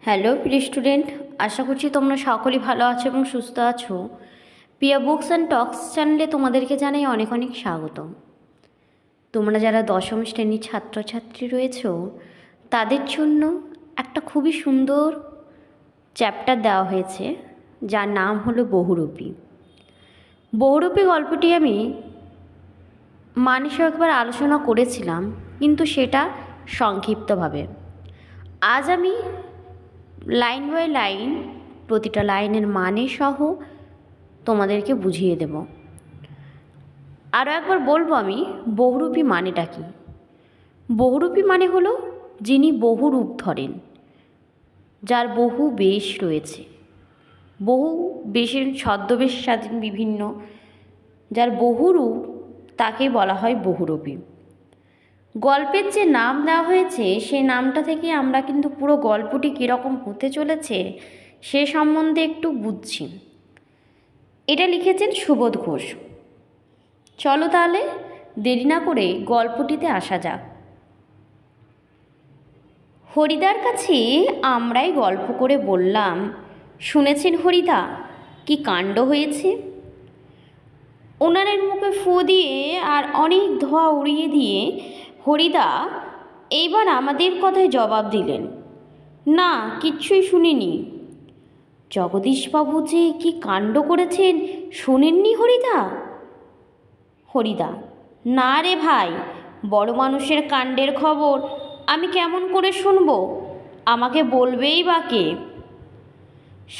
Hello প্রিয় student, আশা করছি তোমরা সকলেই ভালো আছো এবং সুস্থ আছো। প্রিয়া বুকস অ্যান্ড টক্স চ্যানেলে তোমাদেরকে জানাই অনেক অনেক স্বাগতম। তোমরা যারা দশম শ্রেণীর ছাত্রছাত্রী রয়েছো তাদের জন্য একটা খুবই সুন্দর চ্যাপ্টার দেওয়া হয়েছে, যার নাম হলো বহুরূপী। বহুরূপী গল্পটি আমি একবার আলোচনা করেছিলাম, কিন্তু সেটা সংক্ষিপ্তভাবে। আজ আমি লাইন বাই লাইন প্রতিটা লাইনের মানে সহ তোমাদেরকে বুঝিয়ে দেব। আরও একবার বলবো আমি, বহুরূপী মানেটা কি। বহুরূপী মানে হলো যিনি বহু রূপ ধরেন, যার বহু বেশ রয়েছে, বহু বেশের ছদ্মবেশ স্বাধীন বিভিন্ন, যার বহু রূপ, তাকে বলা হয় বহুরূপী। গল্পের যে নাম দেওয়া হয়েছে সেই নামটা থেকে আমরা কিন্তু পুরো গল্পটি কীরকম হতে চলেছে সে সম্বন্ধে একটু বুঝছি। এটা লিখেছেন সুবোধ ঘোষ। চলো তাহলে দেরি না করে গল্পটিতে আসা যাক। হরিদার কাছে আমরাই গল্প করে বললাম, শুনেছেন হরিদা কি কাণ্ড হয়েছে। ওনারের মুখে ফু দিয়ে আর অনেক ধোঁয়া উড়িয়ে দিয়ে হরিদা এইবার আমাদের কথায় জবাব দিলেন, না কিচ্ছুই শুনিনি। জগদীশবাবু যে কি কাণ্ড করেছেন শোনেননি হরিদা? হরিদা, না রে ভাই, বড় মানুষের কাণ্ডের খবর আমি কেমন করে শুনব, আমাকে বলবেই বা কে।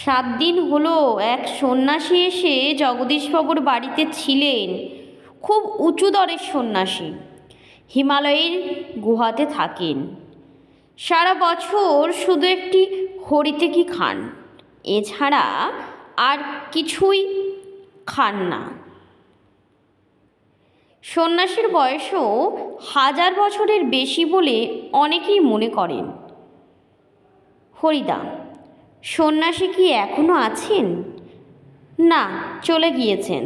7 দিন হলো এক সন্ন্যাসী এসে জগদীশবাবুর বাড়িতে ছিলেন। খুব উঁচু দরের সন্ন্যাসী, হিমালয়ের গুহাতে থাকেন। সারা বছর শুধু একটি হরিতেকি খান, এছাড়া আর কিছুই খান না। সন্ন্যাসীর বয়সও 1000 বছরের বেশি বলে অনেকেই মনে করেন। হরিদা, সন্ন্যাসী কি এখনো আছেন? না, চলে গিয়েছেন।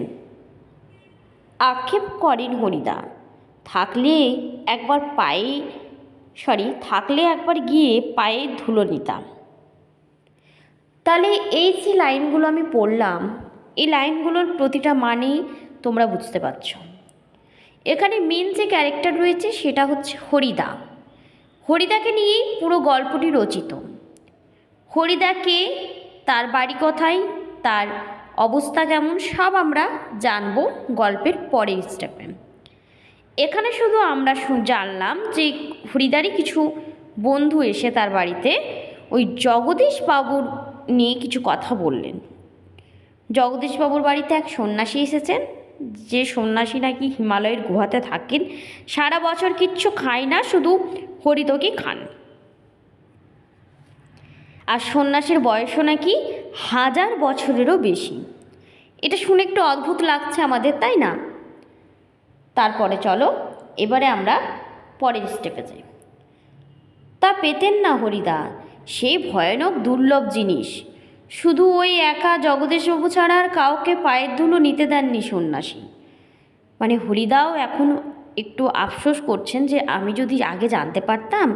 আক্ষেপ করেন হরিদা, থাকলে একবার গিয়ে পায়ে ধুলো নিতাম। তাহলে এই যে লাইনগুলো আমি পড়লাম, এই লাইনগুলোর প্রতিটা মানেই তোমরা বুঝতে পারছ। এখানে মেন যে ক্যারেক্টার রয়েছে সেটা হচ্ছে হরিদা। হরিদাকে নিয়েই পুরো গল্পটি রচিত। হরিদাকে, তার বাড়ি কোথায়, তার অবস্থা কেমন, সব আমরা জানবো গল্পের পরের স্টেপে। এখানে শুধু আমরা জানলাম যে হরিদারই কিছু বন্ধু এসে তার বাড়িতে ওই জগদীশবাবুর নিয়ে কিছু কথা বললেন। জগদীশবাবুর বাড়িতে এক সন্ন্যাসী এসেছেন, যে সন্ন্যাসী নাকি হিমালয়ের গুহাতে থাকেন, সারা বছর কিচ্ছু খায় না, শুধু হরিদকে খান। আর সন্ন্যাসীর বয়সও নাকি 1000 বছরেরও বেশি। এটা শুনে একটু অদ্ভুত লাগছে আমাদের, তাই না? তারপরে চলো এবারে আমরা পরের স্টেপে যাই। তা পেতেন না হরিদা, সেই ভয়ানক দুর্লভ জিনিস। শুধু ওই একা জগদীশবাবু ছাড়া আর কাউকে পায়ের ধুলো নিতে দেননি সন্ন্যাসী। মানে হরিদাও এখন একটু আফসোস করছেন যে আমি যদি আগে জানতে পারতাম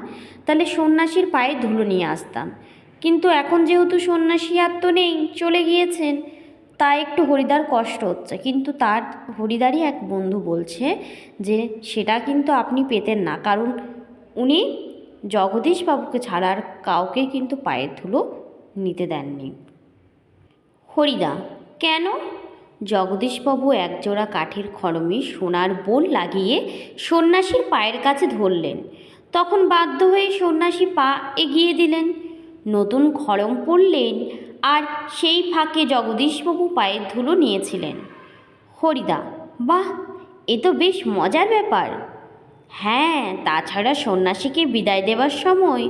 তাহলে সন্ন্যাসীর পায়ে ধুলো নিয়ে আসতাম, কিন্তু এখন যেহেতু সন্ন্যাসী আর তো নেই, চলে গিয়েছেন, তাই একটু হরিদার কষ্ট হচ্ছে। কিন্তু তার হরিদারই এক বন্ধু বলছে যে সেটা কিন্তু আপনি পেতেন না, কারণ উনি জগদীশবাবুকে ছাড়া আর কাউকে কিন্তু পায়ের ধুলো নিতে দেননি। হরিদা, কেন? জগদীশবাবু একজোড়া কাঠের খড়মে সোনার বোল লাগিয়ে সন্ন্যাসীর পায়ের কাছে ধরলেন। তখন বাধ্য হয়ে সন্ন্যাসী পা এগিয়ে দিলেন, নতুন খড়ম পড়লেন, আর সেই ফাঁকে জগদীশবাবু পায়ের ধুলো নিয়েছিলেন। হরিদা, বাহ, এ তো বেশ মজার ব্যাপার। হ্যাঁ, তাছাড়া সন্ন্যাসীকে বিদায় দেওয়ার সময়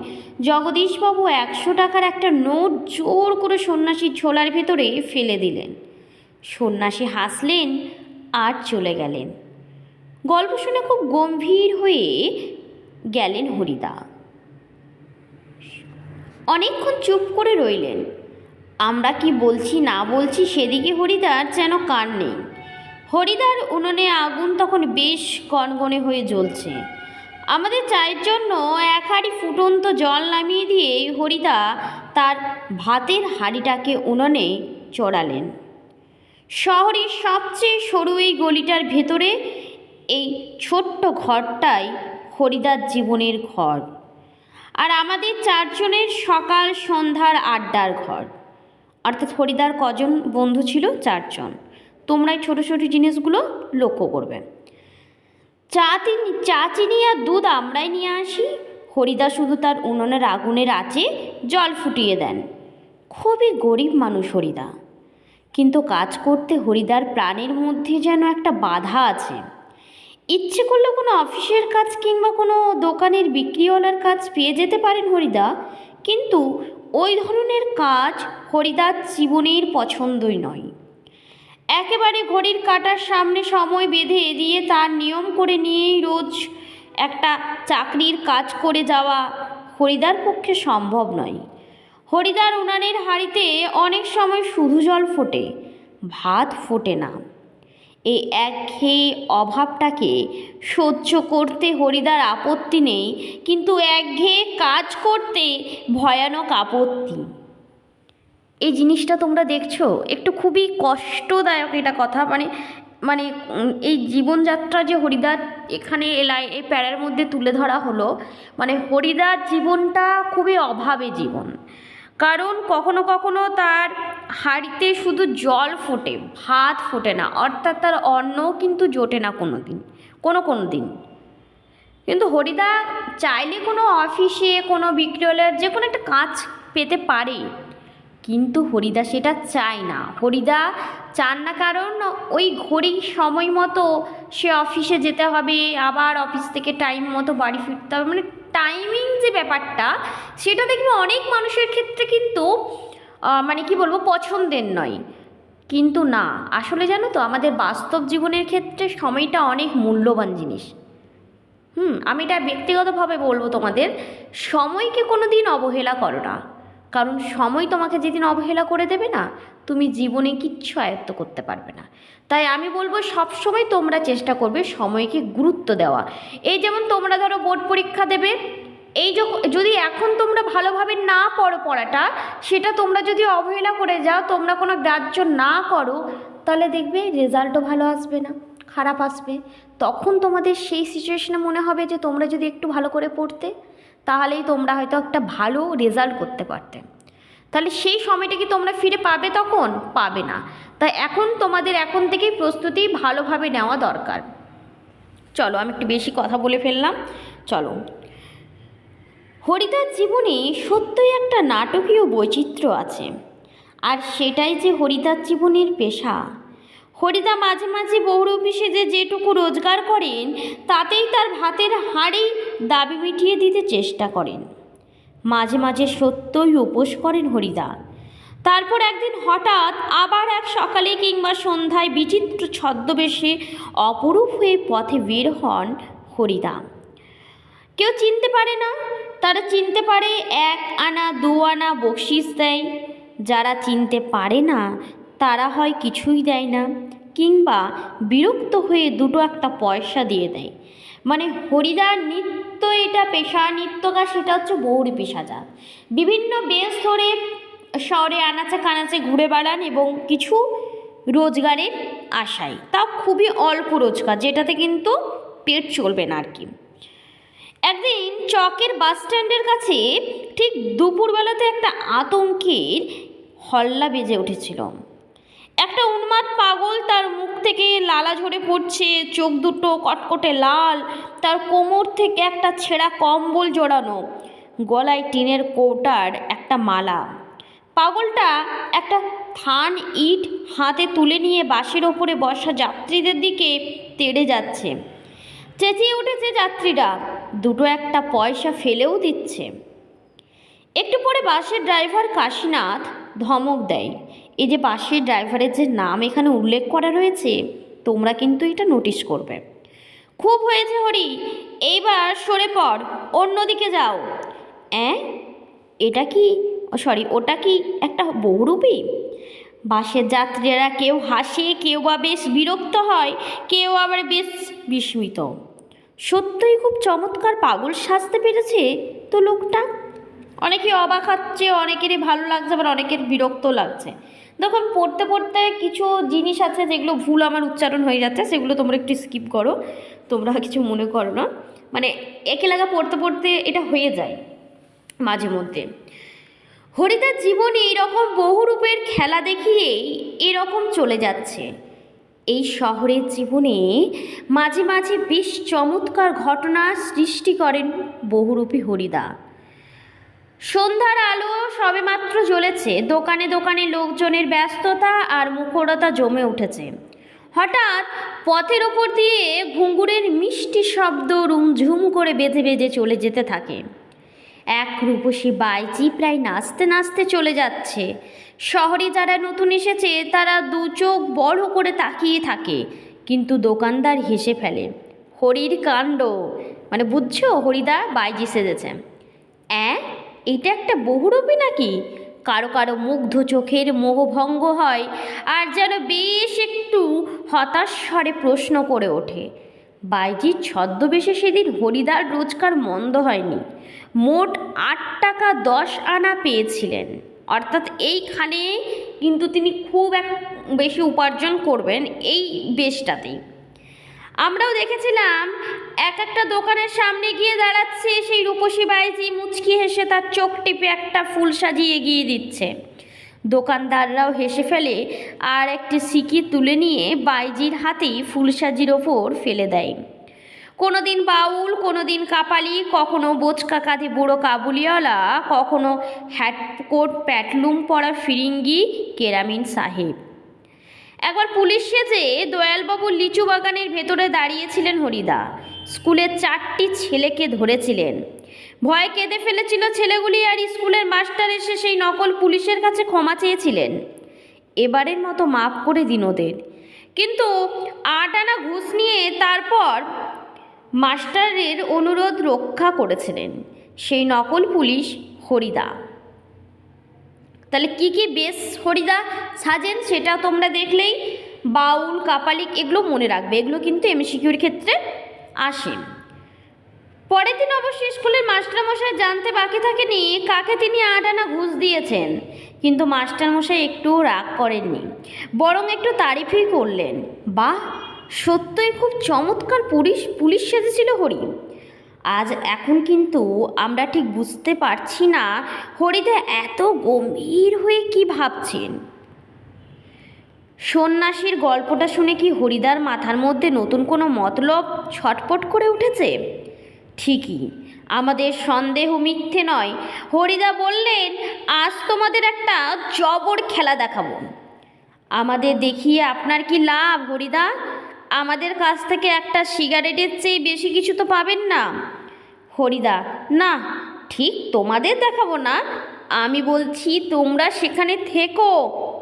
জগদীশবাবু 100 টাকার একটা নোট জোর করে সন্ন্যাসীর ঝোলার ভেতরে ফেলে দিলেন। সন্ন্যাসী হাসলেন আর চলে গেলেন। গল্প শুনে খুব গম্ভীর হয়ে গেলেন হরিদা। অনেকক্ষণ চুপ করে রইলেন। আমরা কি বলছি না বলছি সেদিকে হরিদার যেন কান নেই। হরিদার উনুনে আগুন তখন বেশ গনগনে হয়ে জ্বলছে। আমাদের চায়ের জন্য 1 হাঁড়ি ফুটন্ত জল নামিয়ে দিয়ে হরিদা তার ভাতের হাঁড়িটাকে উনুনে চড়ালেন। শহরের সবচেয়ে সরু এই গলিটার ভেতরে এই ছোট্ট ঘরটাই হরিদার জীবনের ঘর, আর আমাদের চারজনের সকাল সন্ধ্যার আড্ডার ঘর। অর্থাৎ হরিদার কজন বন্ধু ছিল? চারজন। তোমরা এই ছোটো ছোটো জিনিসগুলো লক্ষ্য করবে। চা চিনি আর দুধ আমরাই নিয়ে আসি, হরিদা শুধু তার উনুনের আগুনের আঁচে জল ফুটিয়ে দেন। খুবই গরিব মানুষ হরিদা, কিন্তু কাজ করতে হরিদার প্রাণের মধ্যে যেন একটা বাধা আছে। ইচ্ছে করলে কোনো অফিসের কাজ কিংবা কোনো দোকানের বিক্রিওয়ালার কাজ পেয়ে যেতে পারেন হরিদা, কিন্তু ওই ধরনের কাজ হরিদার জীবনের পছন্দই নয়। একেবারে ঘড়ির কাঁটার সামনে সময় বেঁধে দিয়ে তার নিয়ম করে নিয়েই রোজ একটা চাকরির কাজ করে যাওয়া হরিদার পক্ষে সম্ভব নয়। হরিদার উনানের হাঁড়িতে অনেক সময় শুধু জল ফোটে, ভাত ফোটে না। এই একঘেয়ে অভাবটাকে সহ্য করতে হরিদার আপত্তি নেই, কিন্তু একঘেয়ে কাজ করতে ভয়ানক আপত্তি। এই জিনিসটা তোমরা দেখছো, একটু খুবই কষ্টদায়ক এটা কথা। মানে এই জীবনযাত্রা যে হরিদার এখানে এই প্যারার মধ্যে তুলে ধরা হলো, মানে হরিদার জীবনটা খুবই অভাবে জীবন। কারণ কখনো কখনো তার হাঁড়িতে শুধু জল ফোটে, ভাত ফোটে না, অর্থাৎ তার অন্নও কিন্তু জোটে না কোনো দিন। কিন্তু হরিদা চাইলে কোনো অফিসে, কোনো বিক্রিয়ালয়ের যে কোনো একটা কাজ পেতে পারে, কিন্তু হরিদা সেটা চায় না। হরিদা চান না, কারণ ওই ঘড়ির সময় মতো সে অফিসে যেতে হবে, আবার অফিস থেকে টাইম মতো বাড়ি ফিরতে হবে। মানে টাইমিং যে ব্যাপারটা, সেটা দেখবে অনেক মানুষের ক্ষেত্রে কিন্তু মানে কি বলবো, পছন্দের নয়। কিন্তু না, আসলে জানো তো, আমাদের বাস্তব জীবনের ক্ষেত্রে সময়টা অনেক মূল্যবান জিনিস। আমি এটা ব্যক্তিগতভাবে বলবো তোমাদের, সময়কে কোনো দিন অবহেলা করো না, কারণ সময় তোমাকে যেদিন অবহেলা করে দেবে না, তুমি জীবনে কিচ্ছু আয়ত্ত করতে পারবে না। তাই আমি বলবো সবসময় তোমরা চেষ্টা করবে সময়কে গুরুত্ব দেওয়া। এই যেমন তোমরা ধরো বোর্ড পরীক্ষা দেবে, যদি এখন তোমরা ভালোভাবে না পড়ো পড়াটা, সেটা তোমরা যদি অবহেলা করে যাও, তোমরা কোনো গ্রাহ্য না করো, তাহলে দেখবে রেজাল্টও ভালো আসবে না, খারাপ আসবে। তখন তোমাদের সেই সিচুয়েশনে মনে হবে যে তোমরা যদি একটু ভালো করে পড়তে, তাহলেই তোমরা হয়তো একটা ভালো রেজাল্ট করতে পারতে। তাহলে সেই সময়টা কি তোমরা ফিরে পাবে? তখন পাবে না। তাই তোমাদের এখন থেকেই প্রস্তুতি ভালোভাবে নেওয়া দরকার। চলো, আমি একটু বেশি কথা বলে ফেললাম। চলো, হরিদার জীবনে সত্যই একটা নাটকীয় বৈচিত্র্য আছে, আর সেটাই যে হরিদার জীবনের পেশা। হরিদা মাঝে মাঝে বহুরূপী সেজে যেটুকু রোজগার করেন, তাতেই তার ভাতের হাঁড়ি দাবি মিটিয়ে দিতে চেষ্টা করেন। মাঝে মাঝে সত্যই উপোস করেন হরিদা। তারপর একদিন হঠাৎ আবার এক সকালে কিংবা সন্ধ্যায় বিচিত্র ছদ্মবেশে অপরূপ হয়ে পথে বের হন হরিদা। কেউ চিনতে পারে না, তারা চিনতে পারে 1 আনা 2 আনা বকশিস দেয়। যারা চিনতে পারে না, তারা হয় কিছুই দেয় না, কিংবা বিরক্ত হয়ে 2-1 পয়সা দিয়ে দেয়। মানে হরিদার নিত্য এটা পেশা, নিত্যকার, সেটা হচ্ছে বহুরূপী সাজা। বিভিন্ন বেশ ধরে শহরে আনাচে কানাচে ঘুরে বেড়ান এবং কিছু রোজগারের আশায়, তাও খুবই অল্প রোজগার, যেটাতে কিন্তু পেট চলবে না আর কি। একদিন চকের বাস স্ট্যান্ডের কাছে ঠিক দুপুরবেলাতে একটা আতঙ্কের হল্লা বেজে উঠেছিল। একটা উন্মাদ পাগল, তার মুখ থেকে লালা ঝরে পড়ছে, চোখ দুটো কটকটে লাল, তার কোমর থেকে একটা ছেঁড়া কম্বল জড়ানো, গলায় টিনের কৌটার একটা মালা। পাগলটা একটা থান ইট হাতে তুলে নিয়ে বাসের ওপরে বসা যাত্রীদের দিকে তেড়ে যাচ্ছে। চেঁচিয়ে উঠেছে যাত্রীরা, 2-1 পয়সা ফেলেও দিচ্ছে। একটু পরে বাসের ড্রাইভার কাশীনাথ ধমক দেয়। এই যে বাসের ড্রাইভারের যে নাম এখানে উল্লেখ করা রয়েছে, তোমরা কিন্তু এটা নোটিশ করবে। খুব হয়েছে হরি, এইবার সরে পড়, অন্যদিকে যাও। এটা কি, ওটা কি একটা বহুরূপী? বাসের যাত্রীরা কেউ হাসে, কেউ বা বেশ বিরক্ত হয়, কেউ আবার বেশ বিস্মিত। সত্যই খুব চমৎকার পাগল সাজতে পেরেছে তো লোকটা। অনেকে অবাক হচ্ছে, অনেকেরই ভালো লাগছে, আবার অনেকের বিরক্ত লাগছে। দেখুন, পড়তে পড়তে কিছু জিনিস আছে যেগুলো ভুল আমার উচ্চারণ হয়ে যাচ্ছে, সেগুলো তোমরা একটু স্কিপ করো, তোমরা কিছু মনে করো না। মানে একে লাগা পড়তে পড়তে এটা হয়ে যায় মাঝে মধ্যে। হরিদার জীবনে এইরকম বহুরূপের খেলা দেখিয়েই এরকম চলে যাচ্ছে। এই শহরের জীবনে মাঝে মাঝে বেশ চমৎকার ঘটনা সৃষ্টি করেন বহুরূপী হরিদা। সন্ধ্যার আলো সবেমাত্র জ্বলেছে, দোকানে দোকানে লোকজনের ব্যস্ততা আর মুখরতা জমে উঠেছে। হঠাৎ পথের ওপর দিয়ে ঘুঙুরের মিষ্টি শব্দ রুমঝুম করে বেজে বেজে চলে যেতে থাকে। এক রূপসী বাইজি প্রায় নাচতে নাচতে চলে যাচ্ছে। শহরে যারা নতুন এসেছে তারা দু চোখ বড় করে তাকিয়ে থাকে, কিন্তু দোকানদার হেসে ফেলে। হরির কাণ্ড, মানে বুঝছো, হরিদা বাইজি সেজেছে। এটা একটা বহুরূপী নাকি? কারো কারো মুগ্ধ চোখের মোহভঙ্গ হয়, আর যেন বেশ একটু হতাশ স্বরে প্রশ্ন করে ওঠে। বাইজির ছদ্মবেশে সেদিন হরিদার রোজগার মন্দ হয়নি। মোট 8 টাকা 10 আনা পেয়েছিলেন, অর্থাৎ এইখানে কিন্তু তিনি খুব বেশি উপার্জন করবেন এই বেশটাতেই। আমরাও দেখেছিলাম একটা দোকানের সামনে গিয়ে দাঁড়াচ্ছে সেই রূপসী বাইজি, মুচকি হেসে তার চোখ টিপে একটা ফুল সাজিয়ে এগিয়ে দিচ্ছে। দোকানদাররাও হেসে ফেলে আর একটি সিকি তুলে নিয়ে বাইজির হাতেই ফুলসাজির ওপর ফেলে দেয়। কোনো দিন বাউল, কোনো দিন কাপালি, কখনো বোচকা কাঁধে বুড়ো কাবুলিওয়ালা, কখনো হ্যাটকোট প্যাটলুম পরা ফিরিঙ্গি কেরামিন সাহেব। একবার পুলিশ সেজে দয়ালবাবুর লিচু বাগানের ভেতরে দাঁড়িয়েছিলেন হরিদা। স্কুলের 4টি ছেলেকে ধরেছিলেন। ভয়ে কেঁদে ফেলেছিল ছেলেগুলি, আর স্কুলের মাস্টার এসে সেই নকল পুলিশের কাছে ক্ষমা চেয়েছিলেন। এবারের মতো মাফ করে দিন ওদের। কিন্তু 8 আনা ঘুষ নিয়ে তারপর মাস্টারের অনুরোধ রক্ষা করেছিলেন সেই নকল পুলিশ হরিদা। তাহলে কি কি বেশ হরিদা সাজেন সেটা তোমরা দেখলেই। বাউল, কাপালিক এগুলো মনে রাখবে, এগুলো কিন্তু এমসিকিউর ক্ষেত্রে আসে। পরের দিন অবশ্যই স্কুলের মাস্টারমশাই জানতে বাকি থাকেনি কাকে তিনি 8 আনা ঘুষ দিয়েছেন, কিন্তু মাস্টারমশাই একটুও রাগ করেননি, বরং একটু তারিফই করলেন। বাহ, সত্যই খুব চমৎকার পুলিশ সেজেছিল হরি। আজ এখন কিন্তু আমরা ঠিক বুঝতে পারছি না হরিদা এত গম্ভীর হয়ে কি ভাবছেন। সন্ন্যাসীর গল্পটা শুনে কি হরিদার মাথার মধ্যে নতুন কোনো মতলব ছটপট করে উঠেছে? ঠিকই, আমাদের সন্দেহ মিথ্যে নয়। হরিদা বললেন, আজ তোমাদের একটা জবর খেলা দেখাবো। আমাদের দেখিয়ে আপনার কি লাভ হরিদা? আমাদের কাছ থেকে একটা সিগারেটের চেয়ে বেশি কিছু তো পাবেন না। হরিদা, না, ঠিক তোমাদের দেখাবো না, আমি বলছি তোমরা সেখানে থেকো,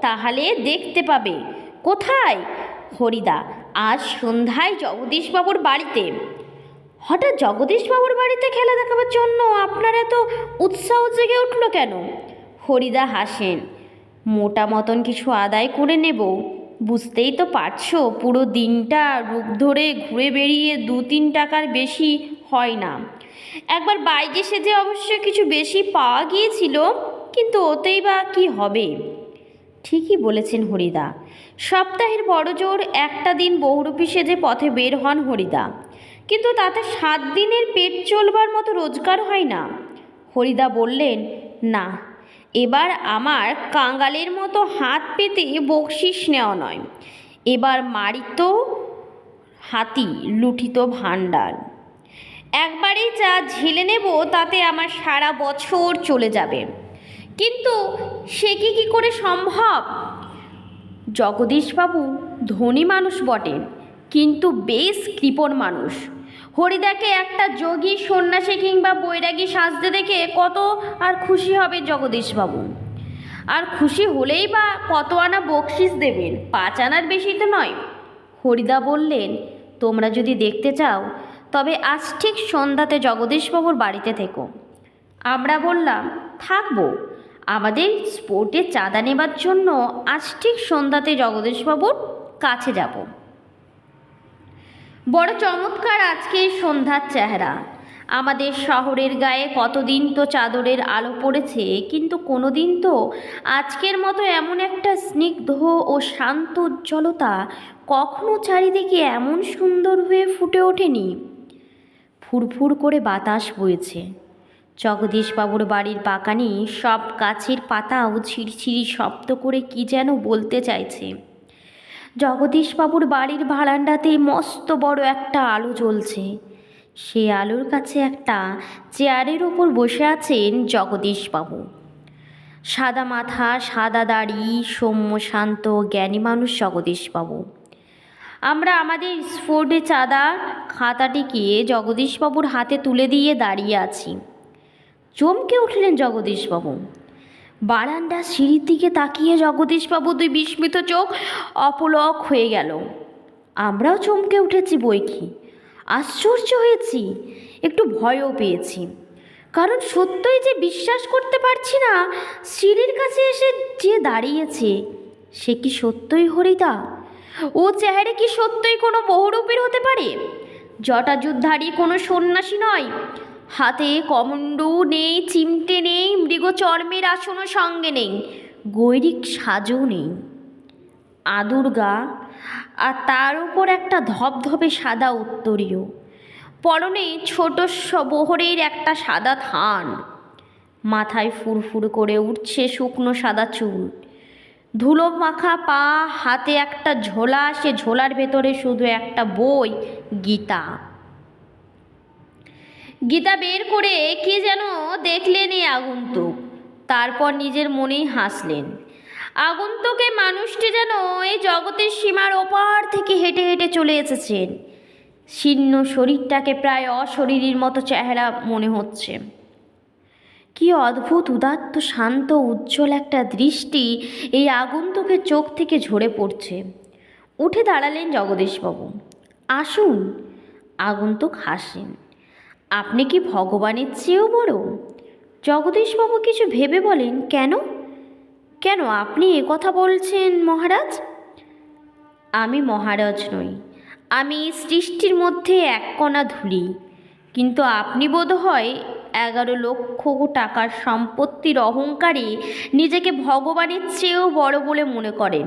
তাহলে দেখতে পাবে। কোথায়? হরিদা, আজ সন্ধ্যায় জগদীশবাবুর বাড়িতে। হঠাৎ জগদীশবাবুর বাড়িতে খেলা দেখাবার জন্য আপনার এত উৎসাহ জেগে উঠল কেন? হরিদা হাসেন। মোটা মতন কিছু আদায় করে নেব। বুঝতেই তো পারছো, পুরো দিনটা রূপ ধরে ঘুরে বেরিয়ে 2-3 টাকার বেশি হয় না। একবার বাইরে সেজে অবশ্য কিছু বেশি পাওয়া গিয়েছিল, কিন্তু ওতেই বা কী হবে? ঠিকই বলেছেন হরিদা। সপ্তাহের বড়জোর একটা দিন বহুরূপী সেজে পথে বের হন হরিদা, কিন্তু তাতে 7 দিনের পেট চলবার মতো রোজগার হয় না। হরিদা বললেন, না, এবার আমার কাঙালের মতো হাত পেতে বকশিস নেওয়া নয়, এবার মারিত হাতি লুঠিত ভাণ্ডার। একবারেই যা ঝেলে নেব তাতে আমার সারা বছর চলে যাবে। কিন্তু সে কি করে সম্ভব? জগদীশবাবু ধনী মানুষ বটেন, কিন্তু বেশ কৃপণ মানুষ। হরিদাকে একটা যোগী, সন্ন্যাসী কিংবা বৈরাগী সাজতে দেখে কত আর খুশি হবে জগদীশবাবু? আর খুশি হলেই বা কত আনা বকশিস দেবেন? 5 আনার বেশি তো নয়। হরিদা বললেন, তোমরা যদি দেখতে চাও তবে আজ ঠিক সন্ধ্যাতে জগদীশবাবুর বাড়িতে থেকো। আমরা বললাম, থাকবো। আমাদের স্পোর্টে চাঁদা নেবার জন্য আজ ঠিক সন্ধ্যাতে জগদীশবাবুর কাছে যাব। বড় চমৎকার আজকে সন্ধ্যার চেহারা। আমাদের শহরের গায়ে কতদিন তো চাদরের আলো পড়েছে, কিন্তু কোনো দিন তো আজকের মতো এমন একটা স্নিগ্ধ ও শান্ত উজ্জ্বলতা কখনো চারিদিকে এমন সুন্দর হয়ে ফুটে ওঠেনি। ফুরফুর করে বাতাস বইছে। জগদীশবাবুর বাড়ির বাগানে সব গাছের পাতাও ছিঁড়ছিঁড়ি শব্দ করে কি যেন বলতে চাইছে। জগদীশবাবুর বাড়ির বারান্দাতে মস্ত বড় একটা আলো জ্বলছে। সে আলোর কাছে একটা চেয়ারের ওপর বসে আছেন জগদীশবাবু। সাদা মাথা, সাদা দাড়ি, সৌম্য শান্ত জ্ঞানী মানুষ জগদীশবাবু। আমরা আমাদের স্পোর্টে চাঁদা খাতাটিকে জগদীশবাবুর হাতে তুলে দিয়ে দাঁড়িয়ে আছি। চমকে উঠলেন জগদীশবাবু। বারান্দার সিঁড়ির দিকে তাকিয়ে জগদীশবাবু দুই বিস্মিত চোখ অপলক হয়ে গেল। আমরাও চমকে উঠেছি বৈকি, আশ্চর্য হয়েছি, একটু ভয়ও পেয়েছি। কারণ সত্যই যে বিশ্বাস করতে পারছি না, সিঁড়ির কাছে এসে যে দাঁড়িয়েছে সে কি সত্যই হরিদা? ও চেহারে কি সত্যই কোনো বহুরূপীর হতে পারে? জটাজুতধারী কোনো সন্ন্যাসী নয়, হাতে কমণ্ডু নেই, চিমটে নেই, মৃগচর্মের আসনও সঙ্গে নেই, গৈরিক সাজও নেই, আদুর গা, আর তার উপর একটা ধবধবে সাদা উত্তরীয়, পরনে ছোট বহরের একটা সাদা থান, মাথায় ফুরফুর করে উঠছে শুকনো সাদা চুল, ধুলো মাখা পা, হাতে একটা ঝোলা, সে ঝোলার ভেতরে শুধু একটা বই, গীতা। গীতা বের করে কি যেন দেখলেন এই আগন্তুক, তারপর নিজের মনেই হাসলেন। আগন্তুকে মানুষটি যেন এই জগতের সীমার ওপার থেকে হেঁটে হেঁটে চলে এসেছেন। শীর্ণ শরীরটাকে প্রায় অশরীরীর মতো চেহারা মনে হচ্ছে। কি অদ্ভুত উদাত্ত শান্ত উজ্জ্বল একটা দৃষ্টি এই আগন্তুকের চোখ থেকে ঝরে পড়ছে। উঠে দাঁড়ালেন জগদীশবাবু। আসুন। আগন্তুক হাসেন। আপনি কি ভগবানের চেয়েও বড়? জগদীশবাবু কিছু ভেবে বলেন, কেন কেন আপনি এ কথা বলছেন মহারাজ? আমি মহারাজ নই, আমি সৃষ্টির মধ্যে এক কণা ধুলি, কিন্তু আপনি বোধ হয় 11 লক্ষ টাকার সম্পত্তির অহংকারে নিজেকে ভগবানের চেয়েও বড় বলে মনে করেন,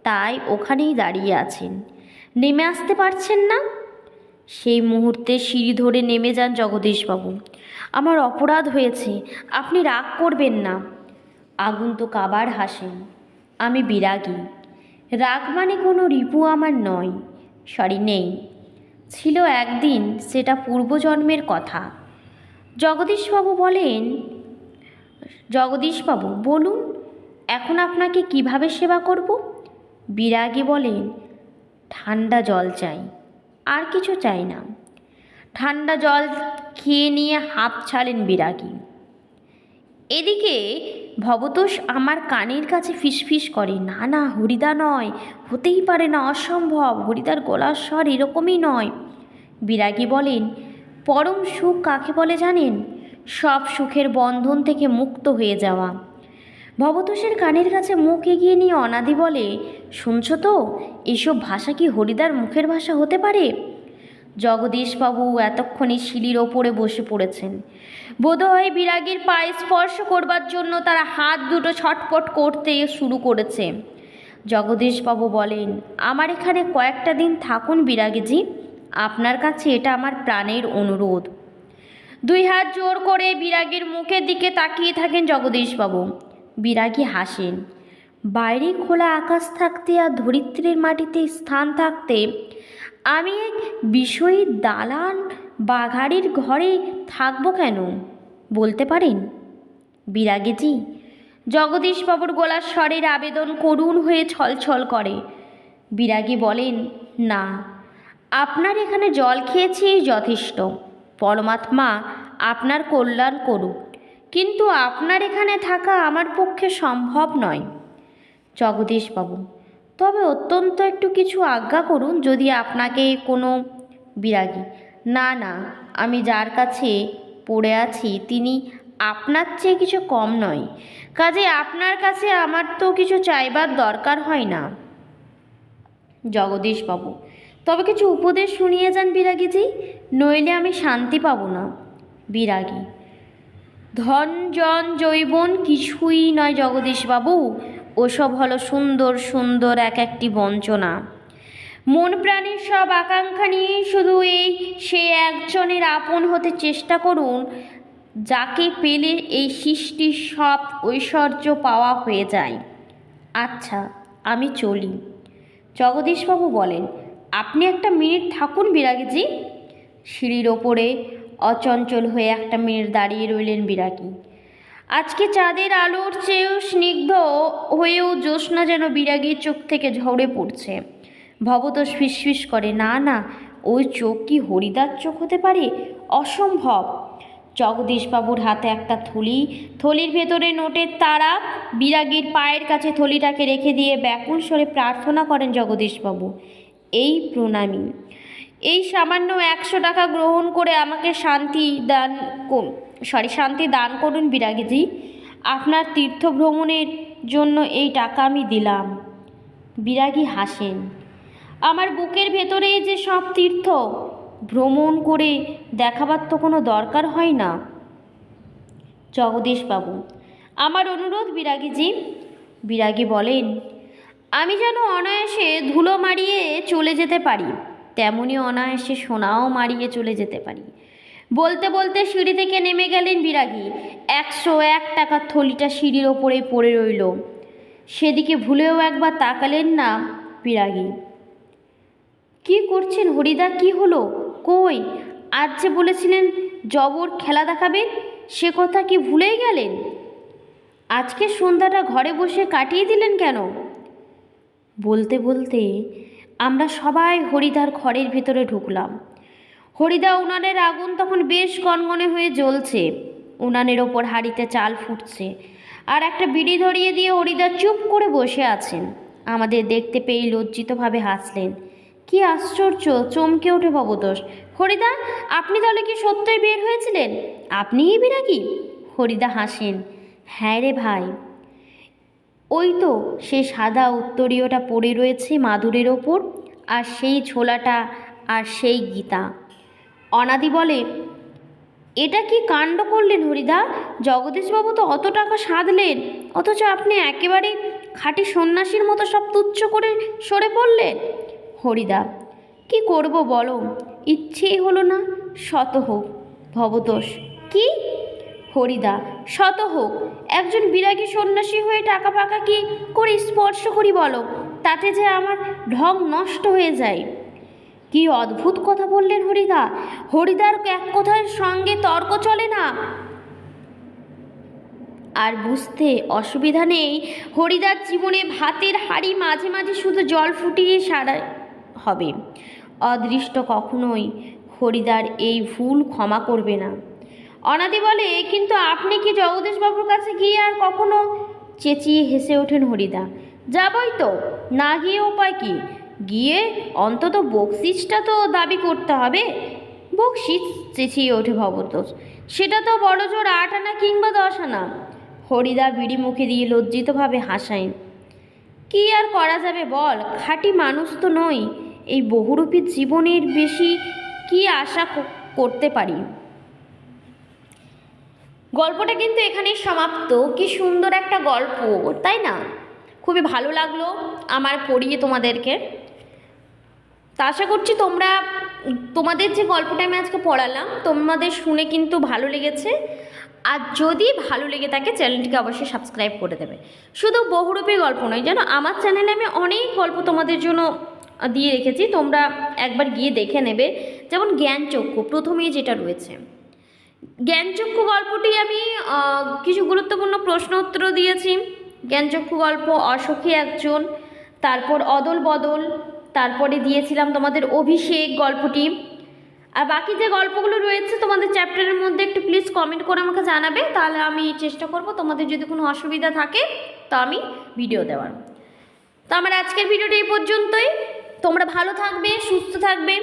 তাই ওখানেই দাঁড়িয়ে আছেন, নেমে আসতে পারছেন না। সেই মুহূর্তে সিঁড়ি ধরে নেমে যান জগদীশবাবু। আমার অপরাধ হয়েছে, আপনি রাগ করবেন না। আগন্তুক আবার হাসেন। আমি বিরাগী, রাগ মানে কোনো রিপু আমার নয়, নেই। ছিল একদিন, সেটা পূর্বজন্মের কথা। জগদীশবাবু বলুন, এখন আপনাকে কিভাবে সেবা করব? বিরাগী বলেন, ঠান্ডা জল চাই, আর কিছু চাই না। ঠান্ডা জল খেয়ে নিয়ে হাঁপ ছাড়েন বিরাগী। এদিকে ভবতোষ আমার কানের কাছে ফিসফিস করে, না না, হরিদা নয়, হতেই পারে না, অসম্ভব, হরিদার গলার স্বর এরকমই নয়। বিরাগী বলেন, পরম সুখ কাকে বলে জানেন? সব সুখের বন্ধন থেকে মুক্ত হয়ে যাওয়া। ভবতোষের কানের কাছে মুখ এগিয়ে নিয়ে অনাদি বলে, শুনছ তো, এসব ভাষা কি হরিদার মুখের ভাষা হতে পারে? জগদীশবাবু এতক্ষণে সিঁড়ির ওপরে বসে পড়েছেন। বোধহয় বিরাগীর পায়ে স্পর্শ করবার জন্য তারা হাত দুটো ছটপট করতে শুরু করেছে। জগদীশবাবু বলেন, আমার এখানে কয়েকটা দিন থাকুন বিরাগীজি, আপনার কাছে এটা আমার প্রাণের অনুরোধ। 2 হাত জোর করে বিরাগীর মুখের দিকে তাকিয়ে থাকেন জগদীশবাবু। বিরাগী হাসেন। বাইরে খোলা আকাশ থাকতে আর ধরিত্রীর মাটিতে স্থান থাকতে আমি এক বিষয়ী দালান বাঘাড়ির ঘরে থাকবো কেন, বলতে পারেন বিরাগীজি? জগদীশবাবুর গলার স্বরের আবেদন করুণ হয়ে ছলছল করে। বিরাগী বলেন, না, আপনার এখানে জল খেয়েছি যথেষ্ট, পরমাত্মা আপনার কল্যাণ করুক, কিন্তু আপনার এখানে থাকা আমার পক্ষে সম্ভব নয়। জগদীশবাবু, তবে অত্যন্ত একটু কিছু আজ্ঞা করুন, যদি আপনাকে কোনো। বিরাগী, না না, আমি যার কাছে পড়ে আছি তিনি আপনার চেয়ে কিছু কম নয়, কাজে আপনার কাছে আমার তো কিছু চাইবার দরকার হয় না। জগদীশবাবু, তবে কিছু উপদেশ শুনিয়ে যান বিরাগীজি, নইলে আমি শান্তি পাব না। বিরাগী: ধন জন যৌবন কিছুই নয় জগদীশবাবু, ওসব হলো সুন্দর সুন্দর এক একটি বঞ্চনা। মন প্রাণের সব আকাঙ্ক্ষা নিয়ে শুধু সে একজনের আপন হতে চেষ্টা করুন, যাকে পেলে এই সৃষ্টির সব ঐশ্বর্য পাওয়া হয়ে যায়। আচ্ছা, আমি চলি। জগদীশবাবু বলেন, আপনি একটা মিনিট থাকুন বিরাগীজি। সিঁড়ির ওপরে অচঞ্চল হয়ে একটা মিনিট দাঁড়িয়ে রইলেন বিরাগী। আজকে চাঁদের আলোর চেয়েও স্নিগ্ধ হয়েও জ্যোৎস্না যেন বিরাগীর চোখ থেকে ঝরে পড়ছে। ভবতোষ ফিসফিস করে, না না, ওই চোখ কি হরিদার চোখ হতে পারে? অসম্ভব। জগদীশবাবুর হাতে একটা থলি, থলির ভেতরে নোটের তারা। বিরাগীর পায়ের কাছে থলিটাকে রেখে দিয়ে ব্যাকুল স্বরে প্রার্থনা করেন জগদীশবাবু, এই প্রণামী, এই সামান্য 100 টাকা গ্রহণ করে আমাকে শান্তি দান করুন বিরাগীজি। আপনার তীর্থ ভ্রমণের জন্য এই টাকা আমি দিলাম। বিরাগী হাসেন, আমার বুকের ভেতরেই যে সব তীর্থ, ভ্রমণ করে দেখাবার তো কোনো দরকার হয় না। জগদীশবাবু, আমার অনুরোধ বিরাগীজি। বিরাগী বলেন, আমি যেন অনায়াসে ধুলো মারিয়ে চলে যেতে পারি, তেমনি অনায়াসে সোনাও মারিয়ে চলে যেতে পারি। বলতে বলতে সিঁড়ি থেকে নেমে গেলেন বিরাগী। 101 টাকার থলিটা সিঁড়ির ওপরে পড়ে রইল। সেদিকে ভুলেও একবার তাকালেন না বিরাগী। কি করছেন হরিদা? কি হলো? কই, আজ যে বলেছিলেন জবর খেলা দেখাবেন, সে কথা কি ভুলেই গেলেন? আজকে সন্ধ্যাটা ঘরে বসে কাটিয়ে দিলেন কেন? বলতে বলতে আমরা সবাই হরিদার ঘরের ভেতরে ঢুকলাম। হরিদা উনানের আগুন তখন বেশ গনগনে হয়ে জ্বলছে। উনানের ওপর হাঁড়িতে চাল ফুটছে, আর একটা বিড়ি ধরিয়ে দিয়ে হরিদা চুপ করে বসে আছেন। আমাদের দেখতে পেয়ে লজ্জিতভাবে হাসলেন। কি আশ্চর্য! চমকে ওঠে ভবতোষ। হরিদা, আপনি তাহলে কি সত্যই বের হয়েছিলেন? আপনিই বিরাগী? হরিদা হাসেন, হ্যাঁ রে ভাই, ওই তো সেই সাদা উত্তরীয়টা পড়ে রয়েছে মাদুরের ওপর, আর সেই ছোলাটা, আর সেই গীতা। অনাদি বলে, এটা কি কাণ্ড করলেন হরিদা? জগদীশবাবু তো অত টাকা সাধলেন, অথচ আপনি একেবারে খাঁটি সন্ন্যাসীর মতো সব তুচ্ছ করে সরে পড়লেন। হরিদা, কি করব বলো, ইচ্ছেই হলো না। শত হোক। ভবতোষ, কি? হরিদা, শত হোক। একজন বিরাগী সন্ন্যাসী হয়ে টাকা ফাঁকা কি করে স্পর্শ করি বলো, তাতে যে আমার ঢং নষ্ট হয়ে যায়। কি অদ্ভুত কথা বললেন হরিদা! হরিদার এক কথার সঙ্গে তর্ক চলে না। আর বুঝতে অসুবিধা নেই, হরিদার জীবনে ভাতের হাঁড়ি মাঝে মাঝে শুধু জল ফুটিয়ে সারা হবে। অদৃষ্ট কখনোই হরিদার এই ভুল ক্ষমা করবে না। অনাদি বলে, কিন্তু আপনি কি জগদীশবাবুর কাছে গিয়ে আর কখনো? চেঁচিয়ে হেসে ওঠেন হরিদা। যাবই তো, না গিয়ে উপায় কি? গিয়ে অন্তত বকশিসটা তো দাবি করতে হবে। বকশিস? চেঁচিয়ে ওঠে ভবতোষ। সেটা তো বড় জোর 8 আনা কিংবা 10 আনা। হরিদা বিড়ি মুখে দিয়ে লজ্জিতভাবে হাসায়। কি আর করা যাবে বল, খাঁটি মানুষ তো নই। এই বহুরূপী জীবনের বেশি কি আশা করতে পারি? গল্পটা কিন্তু এখানেই সমাপ্ত। কি সুন্দর একটা গল্প, তাই না? খুবই ভালো লাগলো আমার পড়িয়ে তোমাদেরকে। তা আশা করছি তোমাদের যে গল্পটা আমি আজকে পড়ালাম, তোমাদের শুনে কিন্তু ভালো লেগেছে। আর যদি ভালো লেগে থাকে চ্যানেলটিকে অবশ্যই সাবস্ক্রাইব করে দেবে। শুধু বহুরূপী গল্প নয়, যেন আমার চ্যানেলে আমি অনেক গল্প তোমাদের জন্য দিয়ে রেখেছি, তোমরা একবার গিয়ে দেখে নেবে। যেমন জ্ঞানচক্ষু প্রথমেই যেটা রয়েছে, জ্ঞানচক্ষু গল্পটি আমি কিছু গুরুত্বপূর্ণ প্রশ্ন উত্তর দিয়েছি। জ্ঞানচক্ষু গল্প, অসখী একজন, তারপর অদল বদল, তারপরে দিয়েছিলাম তোমাদের অভিষেক গল্পটি। আর বাকি যে গল্পগুলো রয়েছে তোমাদের চ্যাপ্টারের মধ্যে একটু প্লিজ কমেন্ট করে আমাকে জানাবে, তাহলে আমি চেষ্টা করব তোমাদের যদি কোনো অসুবিধা থাকে তা আমি ভিডিও দেওয়ার। তো আমার আজকের ভিডিওটা এই পর্যন্তই। তোমরা ভালো থাকবে, সুস্থ থাকবে।